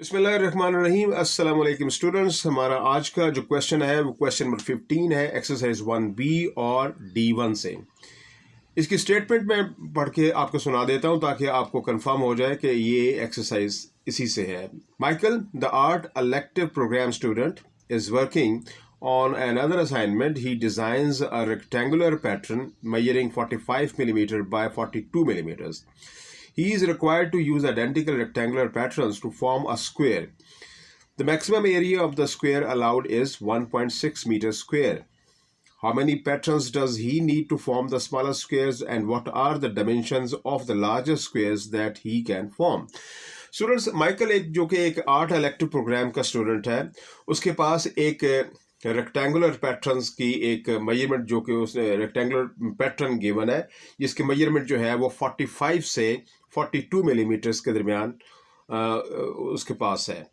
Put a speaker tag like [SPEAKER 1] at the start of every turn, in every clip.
[SPEAKER 1] बिस्मिल्लाहिर्रहमानिर्रहीम। अस्सलाम वालेकुम स्टूडेंट्स। हमारा आज का जो क्वेश्चन है वो क्वेश्चन नंबर 15 है, एक्सरसाइज 1B और D1 से। इसकी स्टेटमेंट मैं पढ़ के आपको सुना देता हूँ ताकि आपको कंफर्म हो जाए कि ये एक्सरसाइज इसी से है। Michael, the art elective program student, is working on another assignment. He designs a rectangular pattern measuring 45 millimeter by 42 millimeters. He is required to use identical rectangular patterns to form a square. The maximum area of the square allowed is 1.6 meters square. How many patterns does he need to form the smaller squares, and what are the dimensions of the larger squares that he can form? Students, Michael जो कि एक art elective programme का student है, उसके पास एक rectangular patterns की एक measurement जो कि उसने रेक्टेंगुलर पैटर्न गिवन है जिसकी मेजरमेंट जो है वो 45 से 42 मिलीमीटर्स के दरमियान उसके पास है।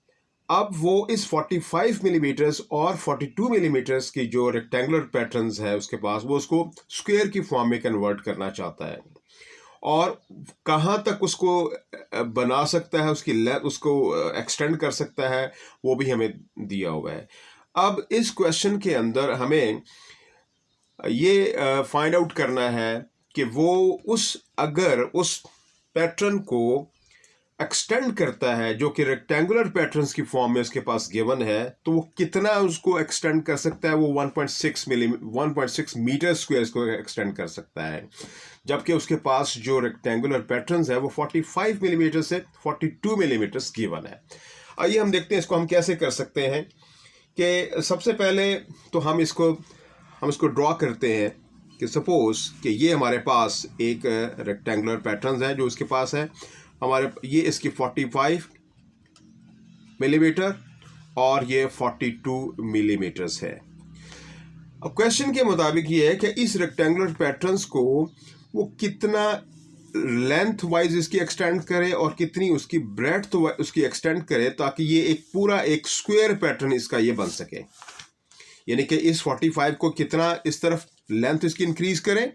[SPEAKER 1] अब वो इस 45 मिलीमीटर्स और 42 मिलीमीटर्स की जो रेक्टेंगुलर पैटर्न्स है उसके पास, वो उसको स्क्वायर की फॉर्म में कन्वर्ट करना चाहता है और कहाँ तक उसको बना सकता है, उसकी लेंथ उसको एक्सटेंड कर सकता है, वो भी हमें दिया हुआ है। अब इस क्वेश्चन के अंदर हमें ये फाइंड आउट करना है कि वो अगर उस पैटर्न को एक्सटेंड करता है जो कि रेक्टेंगुलर पैटर्न्स की फॉर्म में उसके पास गिवन है, तो वो कितना उसको एक्सटेंड कर सकता है। वो 1.6 मीटर स्क्वायर को एक्सटेंड कर सकता है, जबकि उसके पास जो रेक्टेंगुलर पैटर्न्स है वो 45 मिलीमीटर से 42 मिलीमीटर्स गिवन है। आइए हम देखते हैं इसको हम कैसे कर सकते हैं। कि सबसे पहले तो हम इसको ड्रॉ करते हैं कि सपोज कि ये हमारे पास एक रेक्टेंगुलर पैटर्न है जो उसके पास है। ये इसकी 45 मिलीमीटर और ये 42 मिलीमीटर्स है। अब क्वेश्चन के मुताबिक ये है कि इस रेक्टेंगुलर पैटर्न्स को वो कितना लेंथ वाइज इसकी एक्सटेंड करे और कितनी उसकी ब्रेड्थ उसकी एक्सटेंड करे ताकि ये एक पूरा एक स्क्वायर पैटर्न इसका ये बन सके। यानी कि इस 45 को कितना इस तरफ लेंथ इसकी इंक्रीज करें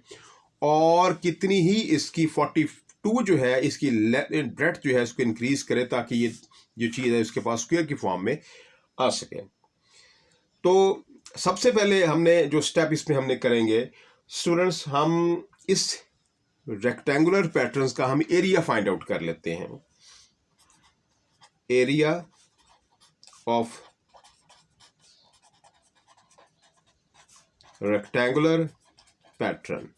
[SPEAKER 1] और कितनी ही इसकी 42 जो है इसकी ब्रेड्थ जो है इसको इंक्रीज करे ताकि ये जो चीज़ है उसके पास स्क्वायर की फॉर्म में आ सके। तो सबसे पहले हमने जो स्टेप इसमें हमने करेंगे स्टूडेंट्स, हम इस रेक्टेंगुलर पैटर्न्स का हम एरिया फाइंड आउट कर लेते हैं। एरिया ऑफ रेक्टेंगुलर पैटर्न,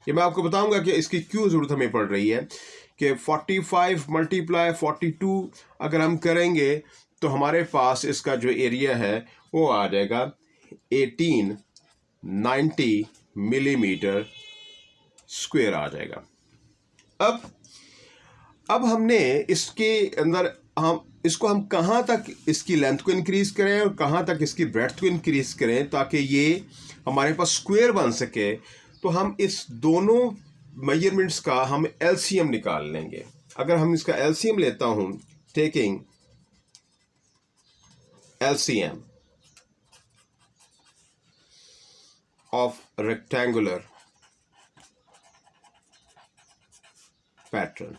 [SPEAKER 1] ये मैं आपको बताऊंगा कि इसकी क्यों जरूरत हमें पड़ रही है। कि 45 मल्टीप्लाई 42 अगर हम करेंगे तो हमारे पास इसका जो एरिया है वो आ जाएगा 1890 मिलीमीटर स्क्वायर आ जाएगा। अब हमने इसके अंदर हम कहाँ तक इसकी लेंथ को इंक्रीज करें और कहाँ तक इसकी ब्रेड्थ को इंक्रीज करें ताकि ये हमारे पास स्क्वायर बन सके। तो हम इस दोनों मेजरमेंट्स का हम एलसीएम निकाल लेंगे। अगर हम इसका एलसीएम लेता हूँ, taking LCM of rectangular pattern,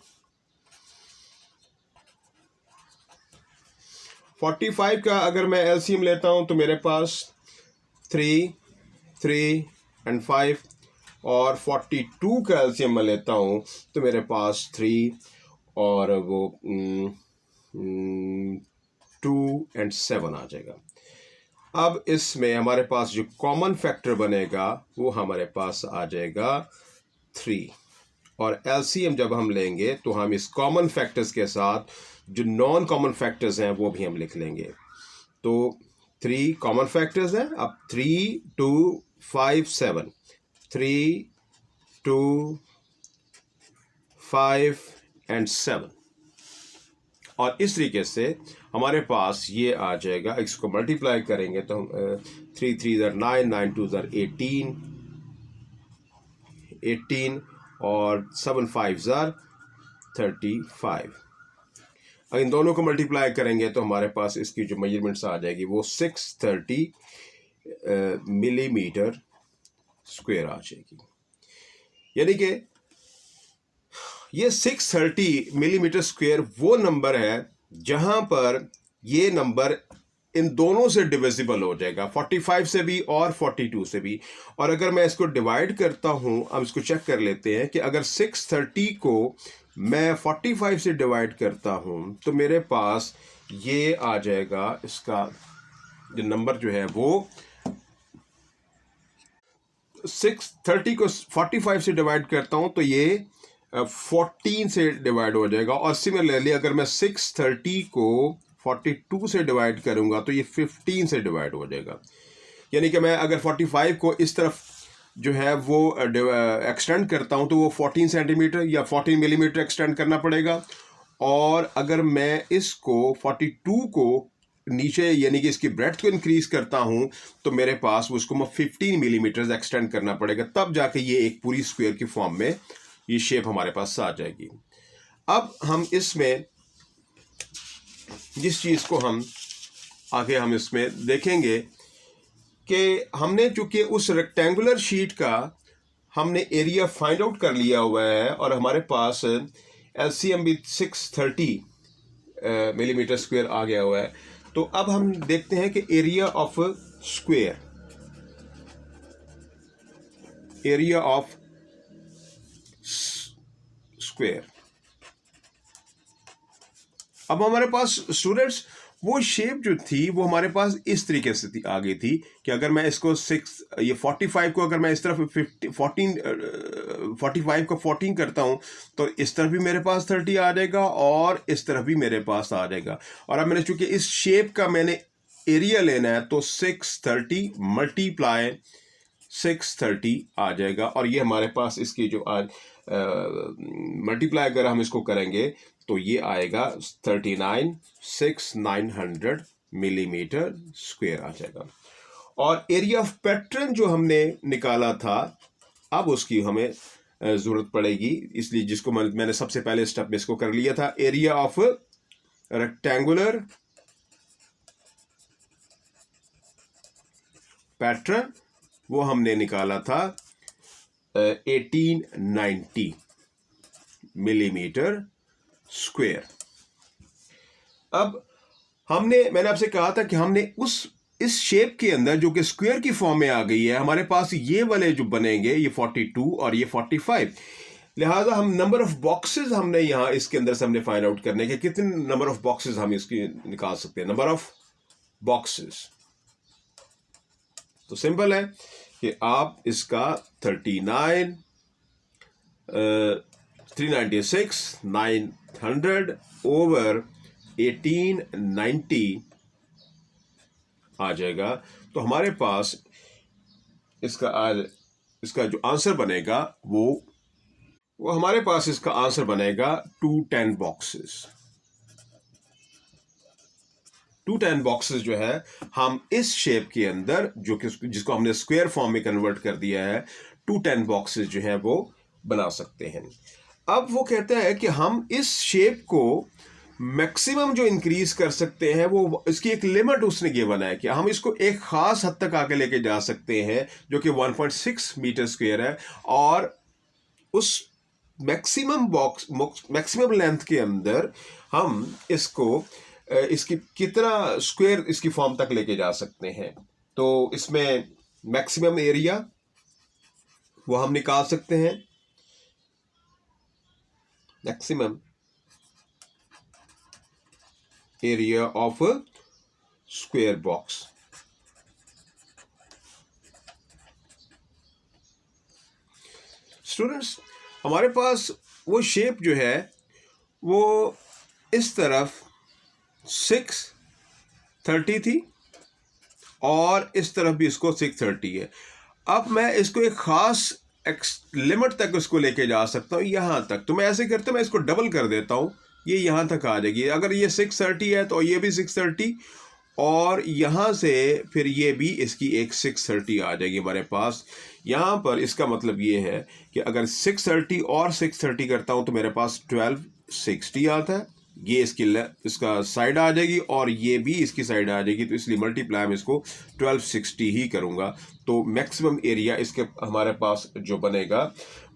[SPEAKER 1] 45 का अगर मैं एलसीएम लेता हूं तो मेरे पास 3, 3 एंड 5 और 42 का एलसीएम मैं लेता हूं तो मेरे पास 3 और वो 2 एंड 7 आ जाएगा। अब इसमें हमारे पास जो कॉमन फैक्टर बनेगा वो हमारे पास आ जाएगा 3 और एलसीएम जब हम लेंगे तो हम इस कॉमन फैक्टर्स के साथ जो नॉन कॉमन फैक्टर्स हैं वो भी हम लिख लेंगे। तो 3 कॉमन फैक्टर्स हैं। अब 3, 2, 5, 7, 3, 2, 5 एंड 7 और इस तरीके से हमारे पास ये आ जाएगा। इसको मल्टीप्लाई करेंगे तो हम 3 3 9, 9 2 18, 18 और 7 5 35। इन दोनों को मल्टीप्लाई करेंगे तो हमारे पास इसकी जो मेजरमेंट्स आ जाएगी वो 630 मिलीमीटर स्क्वायर आ जाएगी। यानी कि ये 630 मिलीमीटर स्क्वायर वो नंबर है जहां पर ये नंबर इन दोनों से डिविजिबल हो जाएगा, 45 से भी और 42 से भी। और अगर मैं इसको डिवाइड करता हूं, अब इसको चेक कर लेते हैं कि अगर 630 को मैं 45 से डिवाइड करता हूं तो मेरे पास ये आ जाएगा, इसका जो नंबर जो है वो 630 को 45 से डिवाइड करता हूं तो ये 14 से डिवाइड हो जाएगा। और सिमिलरली अगर मैं 630 को 42 से डिवाइड करूंगा तो ये 15 से डिवाइड हो जाएगा। यानी कि मैं अगर 45 को इस तरफ जो है वो एक्सटेंड करता हूं तो वो 14 सेंटीमीटर या 14 मिलीमीटर एक्सटेंड करना पड़ेगा। और अगर मैं इसको 42 को नीचे यानी कि इसकी ब्रेड्थ को इंक्रीज करता हूं तो मेरे पास उसको मैं 15 मिलीमीटर एक्सटेंड करना पड़ेगा, तब जाके ये एक पूरी स्क्वायर की फॉर्म में ये शेप हमारे पास आ जाएगी। अब हम इसमें जिस चीज़ को हम आगे हम इसमें देखेंगे कि हमने चूंकि उस रेक्टेंगुलर शीट का हमने एरिया फाइंड आउट कर लिया हुआ है और हमारे पास एलसीएम भी 630 मिलीमीटर स्क्वायर आ गया हुआ है, तो अब हम देखते हैं कि area of square, area of square. अब हमारे पास स्टूडेंट्स वो शेप जो थी वो हमारे पास इस तरीके से थी, आ गई थी कि अगर मैं इसको 45 को अगर मैं इस तरफ 45 को 14 करता हूं तो इस तरफ भी मेरे पास 30 आ जाएगा और इस तरफ भी मेरे पास आ जाएगा। और अब मैंने चूंकि इस शेप का मैंने एरिया लेना है तो 630 मल्टीप्लाई 630 आ जाएगा। और ये हमारे पास इसकी जो आज मल्टीप्लाई अगर हम इसको करेंगे तो ये आएगा 39,900 मिलीमीटर स्क्वायर आ जाएगा। और एरिया ऑफ पैटर्न जो हमने निकाला था अब उसकी हमें जरूरत पड़ेगी, इसलिए जिसको मैंने सबसे पहले स्टेप में इसको कर लिया था। एरिया ऑफ रेक्टेंगुलर पैटर्न वो हमने निकाला था 1890 मिलीमीटर स्क्वायर। अब मैंने आपसे कहा था कि हमने इस शेप के अंदर जो कि स्क्वायर की फॉर्म में आ गई है, हमारे पास ये वाले जो बनेंगे ये 42 और ये 45, लिहाजा हम नंबर ऑफ बॉक्सेस हमने यहां इसके अंदर से हमने फाइंड आउट करने के कितने नंबर ऑफ बॉक्सेस हम इसकी निकाल सकते हैं। नंबर ऑफ बॉक्सेस तो सिंपल है कि आप इसका 396,900 ओवर 1890 आ जाएगा। तो हमारे पास इसका जो आंसर बनेगा वो हमारे पास इसका आंसर बनेगा 210 बॉक्सेस। 210 बॉक्सेस जो है हम इस शेप के अंदर जो कि जिसको हमने स्क्वायर फॉर्म में कन्वर्ट कर दिया है, 210 बॉक्सेस जो है वो बना सकते हैं। अब वो कहता है कि हम इस शेप को मैक्सिमम जो इंक्रीज कर सकते हैं वो इसकी एक लिमिट उसने गिवन है कि हम इसको एक खास हद तक आके लेके जा सकते हैं जो कि 1.6 मीटर स्क्वायर है। और उस मैक्सिमम लेंथ के अंदर हम इसकी कितना स्क्वायर इसकी फॉर्म तक लेके जा सकते हैं। तो इसमें मैक्सिमम एरिया वो हम निकाल सकते हैं, maximum area of square box. Students हमारे पास वो शेप जो है वो इस तरफ 630 थी और इस तरफ भी इसको 630 है। अब मैं इसको एक खास लिमिट तक उसको लेके जा सकता हूँ यहां तक। तो मैं ऐसे करता हूँ, मैं इसको डबल कर देता हूँ, ये यहां तक आ जाएगी। अगर ये 630 है तो ये भी 630 और यहां से फिर ये भी इसकी एक 630 आ जाएगी हमारे पास। यहां पर इसका मतलब ये है कि अगर 630 और 630 करता हूं तो मेरे पास 1260 आता है। ये इसका साइड आ जाएगी और ये भी इसकी साइड आ जाएगी, तो इसलिए मल्टीप्लाई में इसको 1260 ही करूंगा। तो मैक्सिमम एरिया इसके हमारे पास जो बनेगा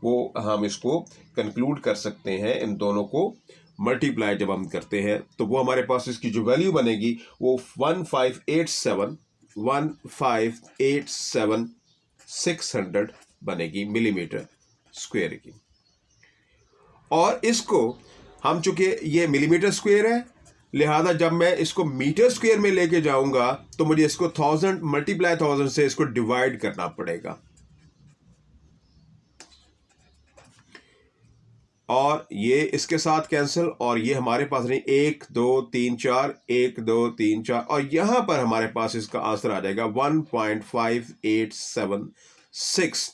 [SPEAKER 1] वो हम इसको कंक्लूड कर सकते हैं इन दोनों को मल्टीप्लाई जब हम करते हैं तो वो हमारे पास इसकी जो वैल्यू बनेगी वो 1587 बनेगी मिलीमीटर स्क्वायर की। और इसको हम चूंकि ये मिलीमीटर स्क्वायर है, लिहाजा जब मैं इसको मीटर स्क्वायर में लेके जाऊंगा तो मुझे इसको 1000 मल्टीप्लाई 1000 से इसको डिवाइड करना पड़ेगा। और ये इसके साथ कैंसिल, और ये हमारे पास नहीं 1 2 3 4 1 2 3 4, और यहां पर हमारे पास इसका आंसर आ जाएगा 1.5876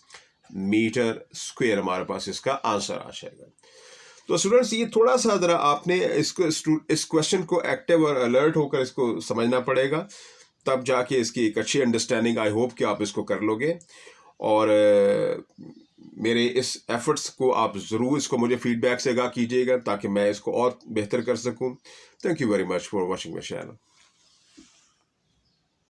[SPEAKER 1] मीटर स्क्वायर हमारे पास इसका आंसर आ जाएगा। तो स्टूडेंट्स ये थोड़ा सा ज़रा आपने इस क्वेश्चन को एक्टिव और अलर्ट होकर इसको समझना पड़ेगा, तब जाके इसकी एक अच्छी अंडरस्टैंडिंग आई होप कि आप इसको कर लोगे। और मेरे इस एफर्ट्स को आप ज़रूर इसको मुझे फीडबैक से आगाह कीजिएगा ताकि मैं इसको और बेहतर कर सकूं। Thank you very much for watching my channel.